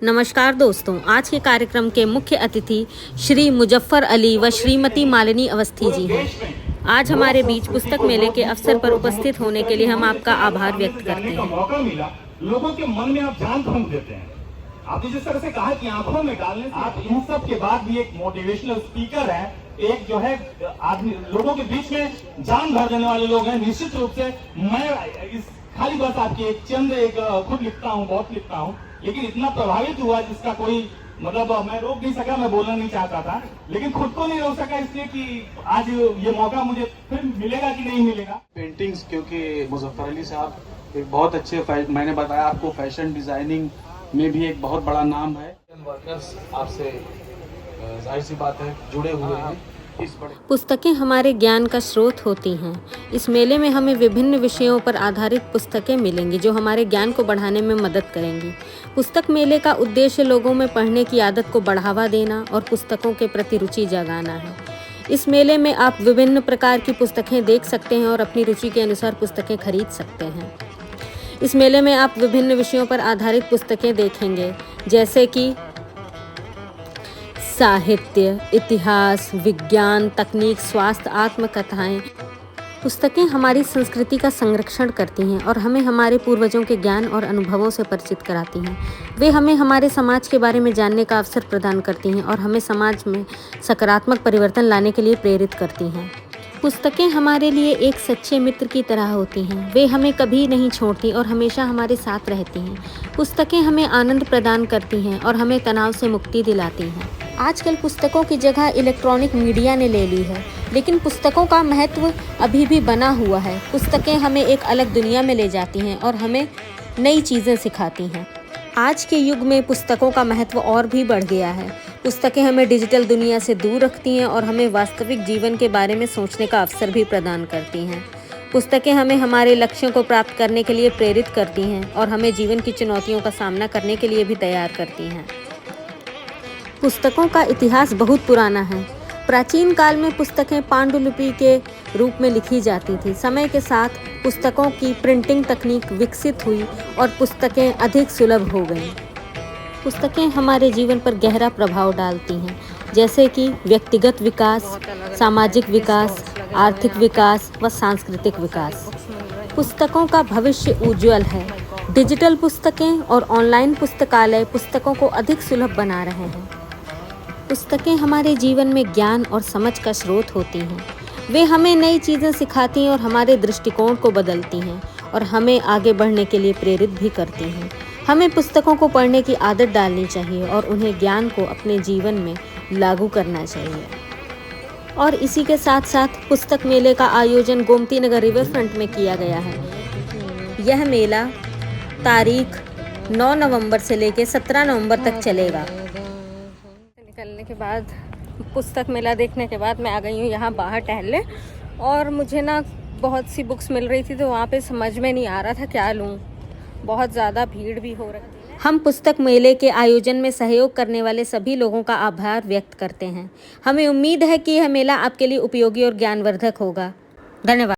नमस्कार दोस्तों, आज के कार्यक्रम के मुख्य अतिथि श्री मुजफ्फर अली व श्रीमती मालिनी अवस्थी जी हैं। आज हमारे बीच पुस्तक मेले के अवसर पर उपस्थित होने के लिए हम आपका आभार व्यक्त करते हैं। मौका मिला, लोगों के मन में आप जान फूंक देते हैं। आपने जिस तरह से कहा कि आंखों में डालने, आप इन सब के बाद भी एक मोटिवेशनल स्पीकर है, एक जो है आदमी लोगों के बीच में जान भर देने वाले लोग हैं। निश्चित रूप से मैं इस खाली बस आपकी एक चंद खुद लिखता हूँ, बहुत लिखता हूँ, लेकिन इतना प्रभावित हुआ जिसका कोई मतलब मैं रोक नहीं सका। मैं बोलना नहीं चाहता था, लेकिन खुद को नहीं रोक सका, इसलिए कि आज ये मौका मुझे फिर मिलेगा कि नहीं मिलेगा। पेंटिंग्स, क्योंकि मुजफ्फर अली साहब एक बहुत अच्छे, मैंने बताया आपको, फैशन डिजाइनिंग में भी एक बहुत बड़ा नाम है। वर्कर्स आपसे जाहिर सी बात है जुड़े हुए हैं। पुस्तकें हमारे ज्ञान का स्रोत होती हैं। इस मेले में हमें विभिन्न विषयों पर आधारित पुस्तकें मिलेंगी जो हमारे ज्ञान को बढ़ाने में मदद करेंगी। पुस्तक मेले का उद्देश्य लोगों में पढ़ने की आदत को बढ़ावा देना और पुस्तकों के प्रति रुचि जगाना है। इस मेले में आप विभिन्न प्रकार की पुस्तकें देख सकते हैं और अपनी रुचि के अनुसार पुस्तकें खरीद सकते हैं। इस मेले में आप विभिन्न विषयों पर आधारित पुस्तकें देखेंगे, जैसे कि साहित्य, इतिहास, विज्ञान, तकनीक, स्वास्थ्य, आत्मकथाएं। पुस्तकें हमारी संस्कृति का संरक्षण करती हैं और हमें हमारे पूर्वजों के ज्ञान और अनुभवों से परिचित कराती हैं। वे हमें हमारे समाज के बारे में जानने का अवसर प्रदान करती हैं और हमें समाज में सकारात्मक परिवर्तन लाने के लिए प्रेरित करती हैं। पुस्तकें हमारे लिए एक सच्चे मित्र की तरह होती हैं। वे हमें कभी नहीं छोड़ती और हमेशा हमारे साथ रहती हैं। पुस्तकें हमें आनंद प्रदान करती हैं और हमें तनाव से मुक्ति दिलाती हैं। आजकल पुस्तकों की जगह इलेक्ट्रॉनिक मीडिया ने ले ली है, लेकिन पुस्तकों का महत्व अभी भी बना हुआ है। पुस्तकें हमें एक अलग दुनिया में ले जाती हैं और हमें नई चीज़ें सिखाती हैं। आज के युग में पुस्तकों का महत्व और भी बढ़ गया है। पुस्तकें हमें डिजिटल दुनिया से दूर रखती हैं और हमें वास्तविक जीवन के बारे में सोचने का अवसर भी प्रदान करती हैं। पुस्तकें हमें हमारे लक्ष्यों को प्राप्त करने के लिए प्रेरित करती हैं और हमें जीवन की चुनौतियों का सामना करने के लिए भी तैयार करती हैं। पुस्तकों का इतिहास बहुत पुराना है। प्राचीन काल में पुस्तकें पांडुलिपि के रूप में लिखी जाती थी। समय के साथ पुस्तकों की प्रिंटिंग तकनीक विकसित हुई और पुस्तकें अधिक सुलभ हो गईं। पुस्तकें हमारे जीवन पर गहरा प्रभाव डालती हैं, जैसे कि व्यक्तिगत विकास, सामाजिक विकास, आर्थिक विकास व सांस्कृतिक विकास। पुस्तकों का भविष्य उज्ज्वल है। डिजिटल पुस्तकें और ऑनलाइन पुस्तकालय पुस्तकों को अधिक सुलभ बना रहे हैं। पुस्तकें हमारे जीवन में ज्ञान और समझ का स्रोत होती हैं। वे हमें नई चीज़ें सिखाती हैं और हमारे दृष्टिकोण को बदलती हैं और हमें आगे बढ़ने के लिए प्रेरित भी करती हैं। हमें पुस्तकों को पढ़ने की आदत डालनी चाहिए और उन्हें ज्ञान को अपने जीवन में लागू करना चाहिए। और इसी के साथ साथ पुस्तक मेले का आयोजन गोमती नगर रिवर फ्रंट में किया गया है। यह मेला तारीख 9 नवंबर से लेकर 17 नवंबर तक चलेगा। निकलने के बाद, पुस्तक मेला देखने के बाद मैं आ गई हूँ यहाँ बाहर टहलने, और मुझे ना बहुत सी बुक्स मिल रही थी, तो वहाँ पे समझ में नहीं आ रहा था क्या लूँ। बहुत ज़्यादा भीड़ भी हो रही है। हम पुस्तक मेले के आयोजन में सहयोग करने वाले सभी लोगों का आभार व्यक्त करते हैं। हमें उम्मीद है कि यह मेला आपके लिए उपयोगी और ज्ञानवर्धक होगा। धन्यवाद।